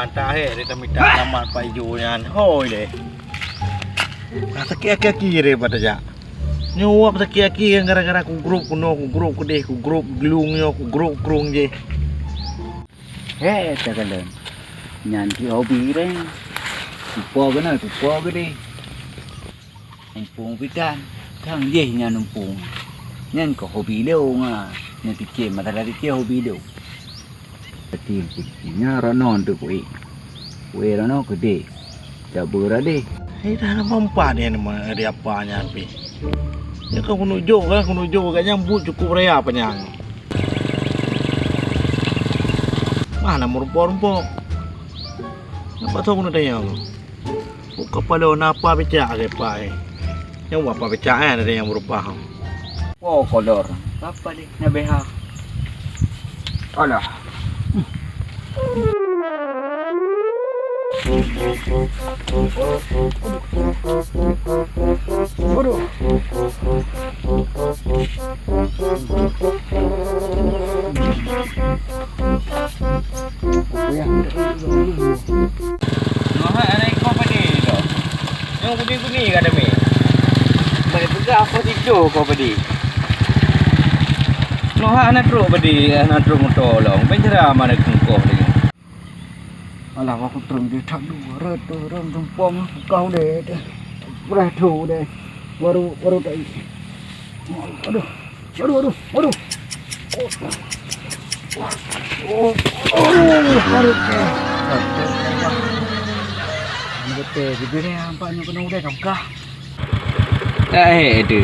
mantap dia tak minta alamat Pak Ijo nyan. Hoi le. Sakit kaki pada jak. Nyuap sakit kaki gara-gara ku grup kuno, ku grup ku deh, ku grup gelungnya, ku grup krung je. Tak kala. Nyanti hobi re. Tupo ke deh. Umpung pikan. Thang je nyan umpung. Nyan ko hobi dia nga. Nyan fikir masalah dia hobi dia. Betul nya ronon tu kuih. Kuih rono gede. Jabur deh. Dah mampat dia nama dia apa nya pi. Ya kau kunujuk kat nyambut cukup raya penyang. Mana merupa-rupa. Apa tahu nak tanya lu. Buka pada napa becak ke pai. Yang apa becak ada yang merupa. Oh kolor. Apa deh nak behak. Alah. Aduh. Anak kau padi tu. Yang kuning-kuning kan demi. Baik juga apa tidur kau padi. Anak teruk padi, anak teruk motor long. Penjara mana kau lagi. Alah aku terus dia tak dua ram tumpang kau deh. Beratu deh. Baru tak. Aduh. Baru ke. Betul, jadi ampaknya kena udah kah? Tu.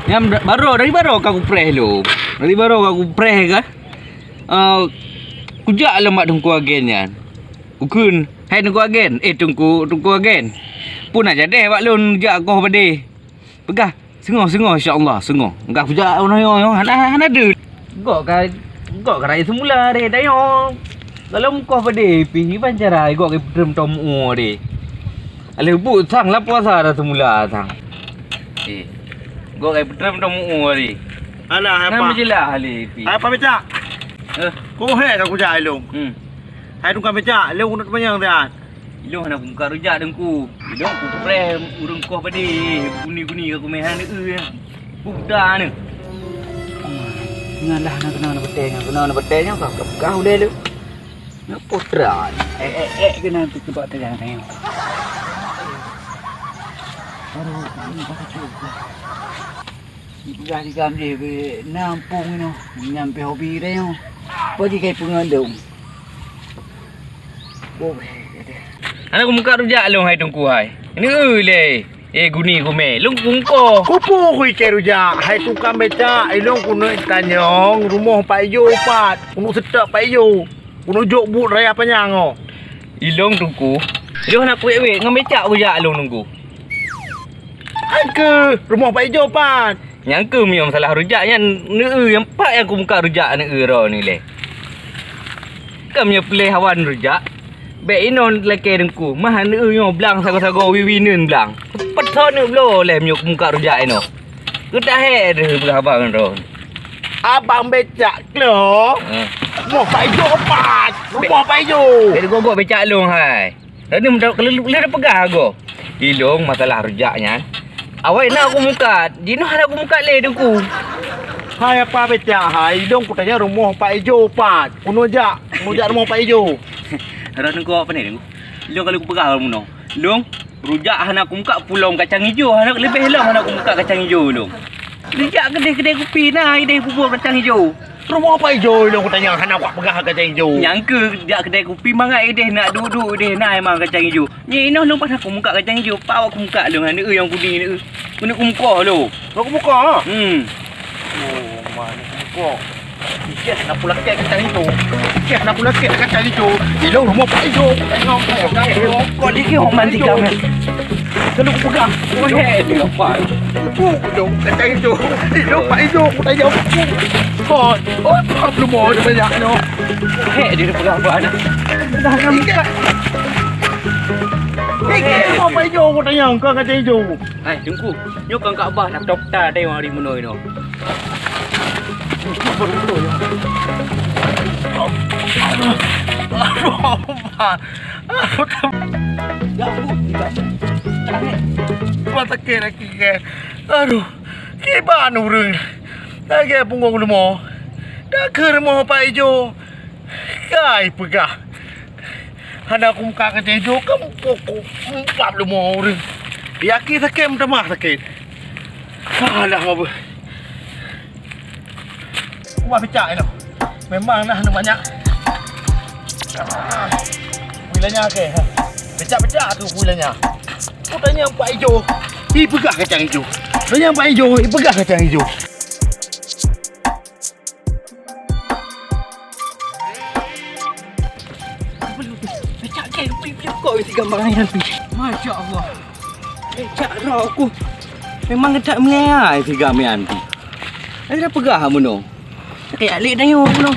Yang dari baru kau preh lu. Dari baru kau preh kah? Kujak lemak tungku agen yan. Ukun, hai tungku agen. Tungku agen. Pun nak jadi wak lun jak kau padi. Pegah. Sengok insya-Allah, sengok. Engkau kujak ono hana ada. Gok kai semula re dayo. Kalau kau padi pi pancara gok ke drem tom de. Ale bu sang la puasa dah semula sang. Gok ke drem tom de. Alah apa? Nama jelah ale pi. Apa becak? Kau he kau kujak elong. Hai tukang becak, leu kunut panjang dah. Ilong nak buka rujak dengku. Ilong ku prem urung kau padi. Guni aku mehan ni budak ni. Ngalah nak kena betenya kau deh lu. Nak putra. Kena tempat tengah. Aduh, ini pakai cuba. Dah dikam je nampung ni. Nyampe hobi dia ni. Pergi ke pengandung. Oh, Anak aku muka rujak long hai tungku hai. Ini le. Guni ku me. Long kungko. Kupu kui ke rujak. Hai tukang becak, elong kuno tanyong rumah Pak Ijo pat. Kuno sedap Pak Ijo. Kuno jok but raya penyang oh. Ilong tungku. Ilong nak kuih ngam becak rujak long tungku. Hai ke rumah Pak Ijo pat. Yang ke miom salah rujak yang yang pak yang aku muka rujak ro ni le. Kami play hawan rujak. Baik inon leke dengku. Mah yo blang sago-sago wiwinen blang. Petot ni blo le miok muka rujak ino. Kita he de abang ro. Abang becak lo. Rumah Pak Ijo pat. Rumah Pak Ijo. Dia gogok becak long hai. Tadi kalau dah pegah go. Ilong masalah rujaknya. Awak nak aku muka. Dino ada aku muka le dengku. Hai apa becak hai dong ku tanya rumah Pak Ijo pat. Kuno jak rumah Pak Ijo. Harap dengku apa ni dengku. Long kalau aku pegah muno. Long rujak anak aku muka pulau kacang hijau. Anak lebih lah anak aku muka kacang hijau long. Rujak kedai kopi nah, ide bubur kacang hijau. Rumah Pak Ijo dong ku tanya anak aku pegah kacang hijau. Nyangka dia kedai kopi mangai ide nak duduk ide nah emang kacang hijau. Ni inoh long pas aku muka kacang hijau. Pak aku muka long ni yang kuning ni. Kena aku muka lo. Aku buka. Oh, mana buka. Kes nak pula kacang hijau. Kes nak pula kacang hijau. Ilong rumah Pak Ijo. Tengok kau ni ke orang mandi kau ni. Kena aku pegang. Oh, dia apa? Dong kacang hijau. Ilong Pak Ijo ku tanya. Belum mau ada banyak no. Dia pegang apa nak? Dah nak buka. Rumah Pak Ijo ku tanya kau kacang hijau. Hai, tunggu. Nyo kang kat abah nak doktor tengok hari menoi no. Sakit lagi ke. Aduh. Ke mana urang? Lagi punggung lemo. Dah ke rumah Pak Ijo. Kai pegah. Ada aku muka ke Ijo kamu pokok empat lemo urang. Yakin sakit minta maaf sakit. Alah apa. Wah pecah itu. Memang lah banyak. Kuilanya ke. Pecah-pecah tu kuilanya. Aku tanya Pak Ijo. Pegah kacang hijau. Tanya Pak Ijo, pegah kacang hijau. Pecah ke kau isi gambar ni nanti. Masya Allah. Pecah roh aku. Memang ketak mengai isi gambar nanti. Ada pegah kamu no. Kayak alik dah yo no.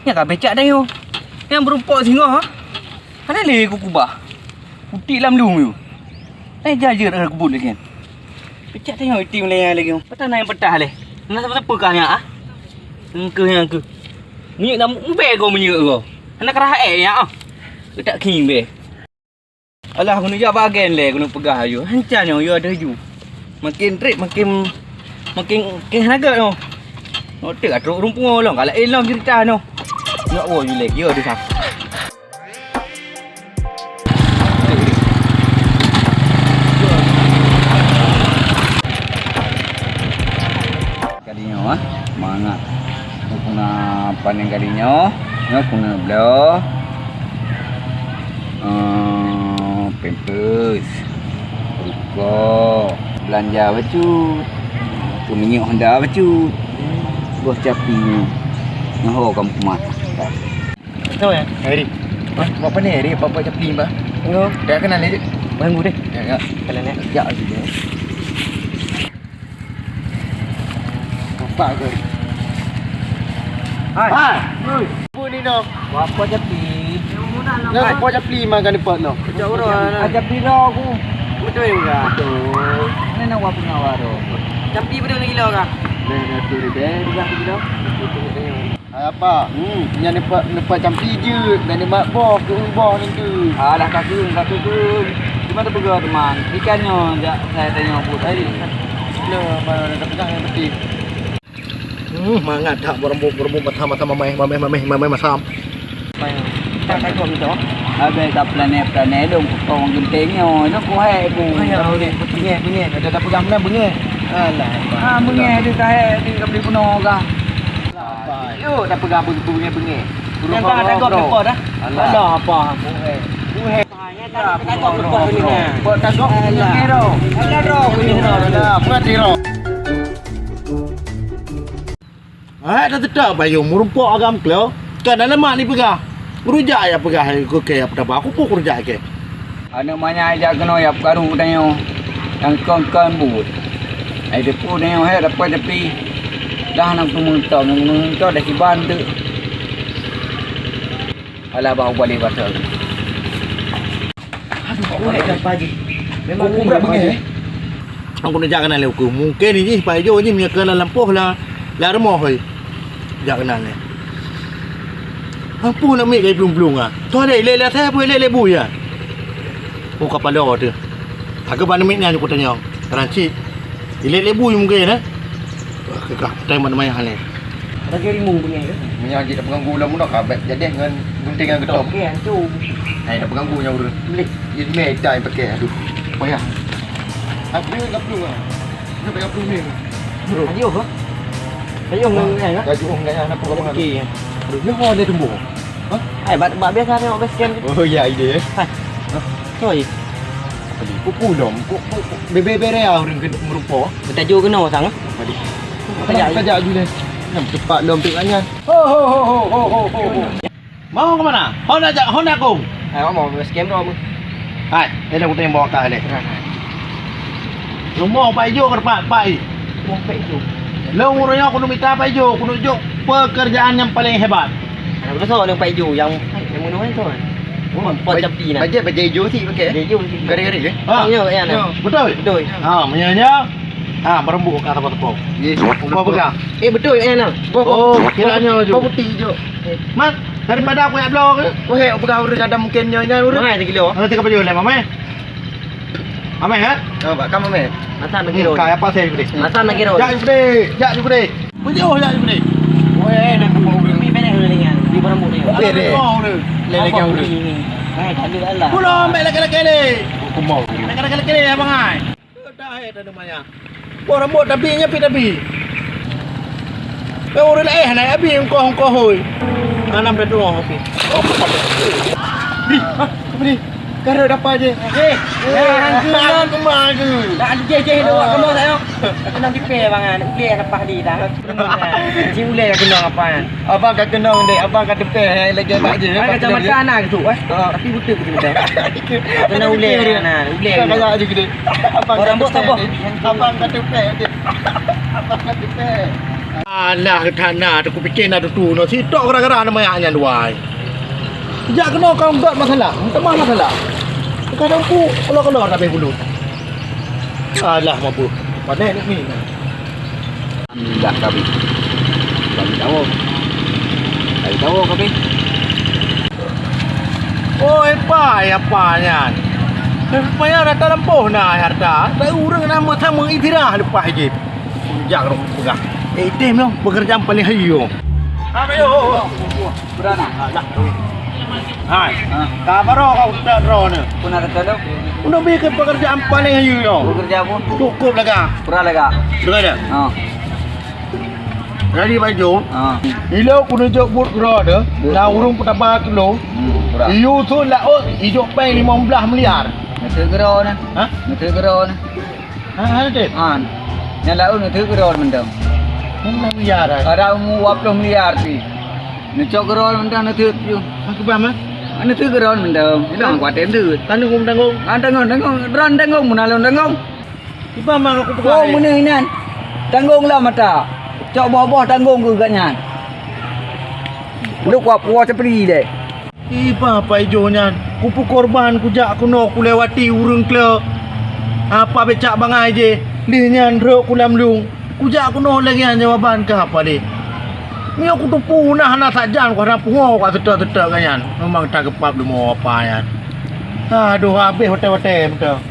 Ya kan pecah dah yo. Yang berumpuk singa ha. Mana le aku kubah. Putih lam lung yo. Jaja dah kebun lagi kan. Pecah tengok tim lain lagi. Patah naik petah le. Nak siapa kah ni ah? Engkau yang aku. Ni nak umbe kau menyek kau. Nak kerah ya ah. Tak king be. Alah aku nak jawab bagian le, aku nak pegah you. Hancanya you ada you. Makin trip makin tenaga no. Nak tak atruk rumpung long. Kalau elang cerita no. Nak you le, you ada sah. Kalinya semangat. Aku nak panen kalinya. Aku nak blow. Pampers Ruko belanja bacut tu minyak Honda bacut bos capi nyaho kamu kumat Tahu ya? Hari. Apa ni hari? Apa capi mbak? enggak Dah kenal ni. bangun deh Ya. kalian ya Ya aja. Apa kau? hai Apa ni no? apa capi Nak apa capi makan depan no? jauh aja pilo aku betul enggak betul ini nak apa ngawaro capi betul gila kah Dah tu dah. tiga kilo Apa? Yang depan capi je. Dan ni mak boh ke ubah ni tu. alah kaki cuma tu pegang teman ikannya saya tanya apa tadi Lo mana dah pegang yang peti. Mangat tak berembuk bersama-sama mamai masam. tak kau gitu abe tak planet dong kau gentengnya nó có hệ cùng Bunyi. Ada pegang mana bunyi? Alah. menge di kae di kabli puno ka Apa? yo tak pegang bunyi Yang tak ada kau depan dah. Ada apa? Bunyi. Buat tagok bunyi ro. Ada ro bunyi ro. Ada buat ro. Dah tetap bayu merumpuk agam kelo. Kan dalam mak ni pegang. Rujak ya pegang aku ke apa dah aku pun rujak ke. anak mana aja kena ya karung tanya yang kan but ai de pu tanya he dapat tapi dah nak mentok dah si bantu ala bahu balik pasal aduh aku nak pagi memang aku berat begini Aku nak jangan kenal aku. Mungkin ni Pak Ijo ni punya kenal lampuh lah. Lah remah hoi. Jak kenal ni. Apa nak ambil kai belum-belum ah. Tu ada lele saya apa lele bu ya. Oh kepala tu. Aku pandai ni aku tanya. Ranci. Lele bu mungkin eh. Kekah time mana main hal ni. lagi rimu punya ke Menyaji dah pegang gula mudah kabet. Jadi dengan gunting dengan getop. okey tu Hai dah pegang gula urang. Beli. Ini mai time pakai aduh. Payah. Aku enggak perlu ah. Nak pegang perlu ni. ayo ke ayo ngai ke Gaji orang gaya nak pegang mana. okey Aduh, ni hal dia tumbuh. ai bat biasa tengok base camp Oh ya ide. Oi, Kuku dom. Bebe-bere ah orang kena merupa. tajuk kena sang. Tadi. Kerja dulu. Nam cepat dom tengahnya. Ho. Mau ke mana? Honda aku. Ai mau base camp ro. Hai, ini aku tengok bawa kah ni. Rumah Pak Ijo ke depan, Pak. Mau pe tu. Lo umurnya aku nak minta Pak Ijo, aku tunjuk pekerjaan yang paling hebat. Ada besar yang Pak Ijo yang mana tu kan. Pot capi nak. Bajet Ijo sih pakai. Dia Ijo. Gari-gari je. Tangnya kat yana. Betul. Betul. Ha, menyanya. Ha, berembuk kat tepuk-tepuk. Yes. Kau pegang. Betul kat yana. Oh, kiranya je. Kau putih hijau. Mat, Daripada aku yang blok. Weh, apa kau ada mungkin nyonya urut? Mana 3 kilo? Nanti kau beli oleh mama. Mama ha? Oh, Pak, kamu meh. Masa nak kilo? Kaya apa saya beli? Masa nak kilo? Jak beli, jak beli. Bujur jak beli. Weh, nak kau mi benar dengan di barang ni. Bere. Lele kau urut. Hai, tak ada lah. Pulau ambil lagi ni. Aku mau. Lagi ni abang ai. Dah ada maya. Buat rambut tapi tapi. Orang lain nak abi engkau hoi. Anam dah doa api. Oh, beri. Karo dapat je. Hang kemar tu. Tak ada je duk kamu saya. Kena dipe bangan. Ulek lepas di dah. Ji ulek kena apa? Abang kat kenang dek, abang kat depan lagi tak je. Macam makan anak tu tapi betul betul. Kena ulek anak, ulek. Kaya je gede. Abang rambut tak apa. Abang kat depan je. Abang kat depan. Alah tanah aku fikir nak tu no sitok gara-gara nama yang luai. Jak kena kau buat masalah. Tambah masalah. Kadang pu kalau tak boleh bulu. Alah mampu. Pandai ni. Alhamdulillah kami. Kami tahu. Kami tahu kami. Oh, apa nya? Supaya rata lempoh nah harta. Tak urang nama sama itirah lepas je. Jak rong pegang. Item lo pekerjaan paling hayu. Ayo. Berana. Alah. Hai. Kabaro kau tak ro ni. Pun ada telo. Udah bikin pekerjaan paling hayu yo. Bekerja pun. Cukup lega. Pura lega. Dengar dah. Ha. Jadi baju. Ha. Ilo kuno jok bur kro dah. Dah urung petapa kilo. Pura. Iu tu lah hidup pai 15 miliar. Ngetu gero na. Ha? Ngetu gero na. Ha ada. Ha. Nyala ngetu gero mendang. 16 miliar. Ada 20 miliar ti. Ngecok gero mendang ngetu tu. Aku paham ah. Ngetu gero mendang. Ilang kuat tu. Tanggung. Ron tanggung munalon tanggung. Di paham aku Oh, pegang. muna inan. Tanggung lah mata. Cok bawah tanggung ke katnya. Lu kuat puas seperti deh. Ipa apa ijonya? Kupu korban kujak kuno ku lewati urung kle. Apa becak bangai je. Lihnya ndro kulam lung. Kujak kuno lagi jawaban ke apa deh? Ni aku tu punah nak sajan ku harap pungo ku tetek-tetek kanyan. Memang tak kepap demo apa yan. Aduh habis hotel-hotel betul.